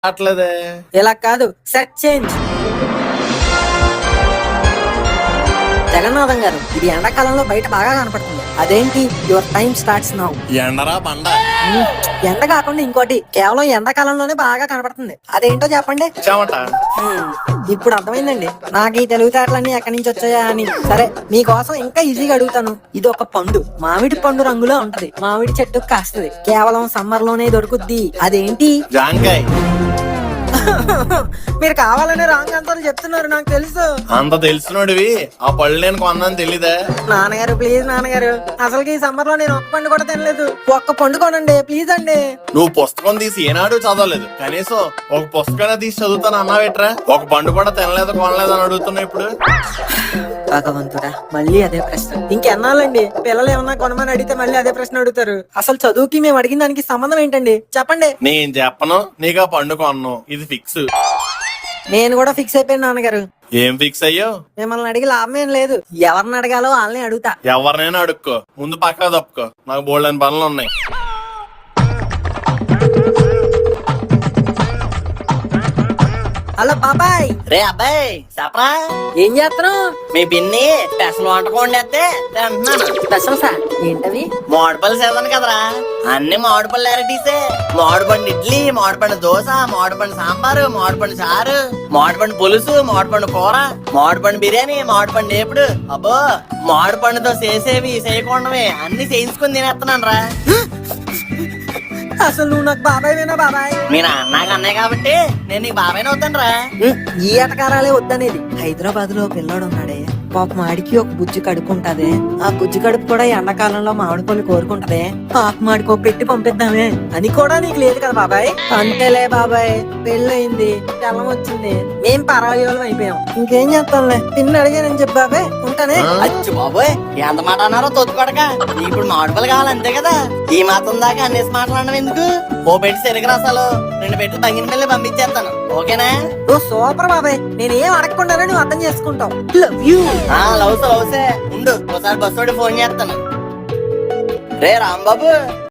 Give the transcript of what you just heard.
అట్లేదే ఇలా కాదు, set change. Jagannatham గారు, ఇది ఎండాకాలంలో బయట బాగా కనపడుతుంది. అదేంటి? Your time starts now. ఎండరా బండ. ఎండ కాకుండా ఇంకోటి, కేవలం ఎండాకాలంలోనే బాగా కనపడుతుంది. అదేంటో చెప్పండి. చెమట. ఇప్పుడు అర్థమైందండి నాకు ఈ తెలివితేటలన్నీ ఎక్కడి నుంచి వచ్చాయా అని. సరే, మీకోసం ఇంకా ఈజీగా అడుగుతాను. ఇది ఒక పండు, మామిడి పండు రంగులో ఉంటది, మామిడి చెట్టు కాస్తది, కేవలం సమ్మర్ లోనే దొరుకుద్ది. అదేంటి? జాంకాయ్. మీరు కావాలనే రాంగ్ ఆన్సర్లు చెప్తున్నారు, నాకు తెలుసు. అంత తెలిసినోడివి ఆ పళ్ళు నేను కొన్నాను తెలీదా? నాన్నగారు ప్లీజ్ నాన్నగారు, అసలుకి ఈ సమ్మర్ లో నేను ఒక్క పండు కూడా తినలేదు. ఒక్క పండు కొనండి ప్లీజ్ అండి. నువ్వు పుస్తకం తీసి ఏనాడు చదవలేదు, కనీసం ఒక పుస్తకాన్ని తీసి చదువుతాను అన్నావేట్రా? ఒక పండు కూడా తినలేదు కొనలేదు అని అడుగుతున్నావు ఇప్పుడు. భగవంతుడా, మళ్ళీ అదే ప్రశ్న. ఇంకెన్నాళ్ళండి పిల్లలు ఏమన్నా కొనమని అడిగితే మళ్ళీ అదే ప్రశ్న అడుగుతారు. అసలు చదువుకి మేము అడిగిన దానికి సంబంధం ఏంటండి చెప్పండి. నేను చెప్పను, నీకు ఆ పండు కొన్నాను, ఇది ఫిక్స్. నేను కూడా ఫిక్స్ అయిపోయాను నాన్నగారు. ఏం ఫిక్స్ అయ్యో? మిమ్మల్ని అడిగి లాభం ఏం లేదు. ఎవరిని అడగాలో వాళ్ళని అడుగుతా. ఎవరినైనా అడుక్కో, ముందు పక్కన తప్పుకో, నాకు బోల్డని పనులు ఉన్నాయి. హలో బాబాయ్. రే అబ్బాయి చెప్పరా, ఏం చేస్తున్నావు? మీ పిన్ని స్పెషల్ వంటకం వండేస్తే తింటున్నాను. స్పెషల్ సార్ ఏంటవి? మామిడిపళ్ళు సీజన్ కదరా, అన్ని మామిడిపళ్ళు వెరైటీసే. మామిడిపండు ఇడ్లీ, మామిడిపండు దోశ, మామిడిపండు సాంబారు, మామిడిపండు చారు, మామిడిపండు పులుసు, మామిడిపండు కూర, మామిడిపండు బిర్యానీ, మామిడిపండు ఏపుడు. అబ్బో, మామిడిపండుతో చేసేవి చేయకుండావి అన్ని చేయించుకుని తినేస్తున్నాను రా. అసలు నువ్వు నాకు బాబాయ్ వేనా బాబాయ్? మీ నాన్నగా అన్నయ్య కాబట్టి నేను నీకు బాబాయ్ అవుతాను రా. ఈ ఎటకారాలే వద్దనేది. హైదరాబాద్ లో పిల్లాడు ఉన్నాడే, పాపం ఆడికి ఒక బుజ్జి కడుపు ఉంటది. ఆ బుజ్జి కడుపు కూడా ఎండాకాలంలో మామిడి పళ్ళు కోరుకుంటది. పాపం ఆడికి ఒక పెట్టి పంపిద్దామే అని కూడా నీకు లేదు కదా బాబాయ్? అంతేలే బాబాయ్, పెళ్ళయింది, పిల్లం వచ్చింది, మేం పరాయోళం అయిపోయాం. ఇంకేం చేస్తాంలే, తిన్న అడిగానని చెప్పు బాబాయ్, ఉంటానే. అచ్చు బాబోయ్, ఎంత మాట అన్నారో తొత్తుకొడక. ఇప్పుడు మామిడిపళ్ళు కావాలి అంతే కదా. ఈ మాత్రం దాకా అన్నేసి మాట్లాడడం ఎందుకు? ఓ పెట్టి చెరుకు రసాలు 2 పెట్టి తగిన పిల్లలు పంపించేస్తాను, ఓకేనా? ఓ సూపర్ బాబాయ్, నేనేం అడగకుండానే నువ్వు అర్థం చేసుకుంటావు. Love you. లవ్సే ఉండు, ఒకసారి బస్సు ఫోన్ చేస్తాను. రే రాంబాబు,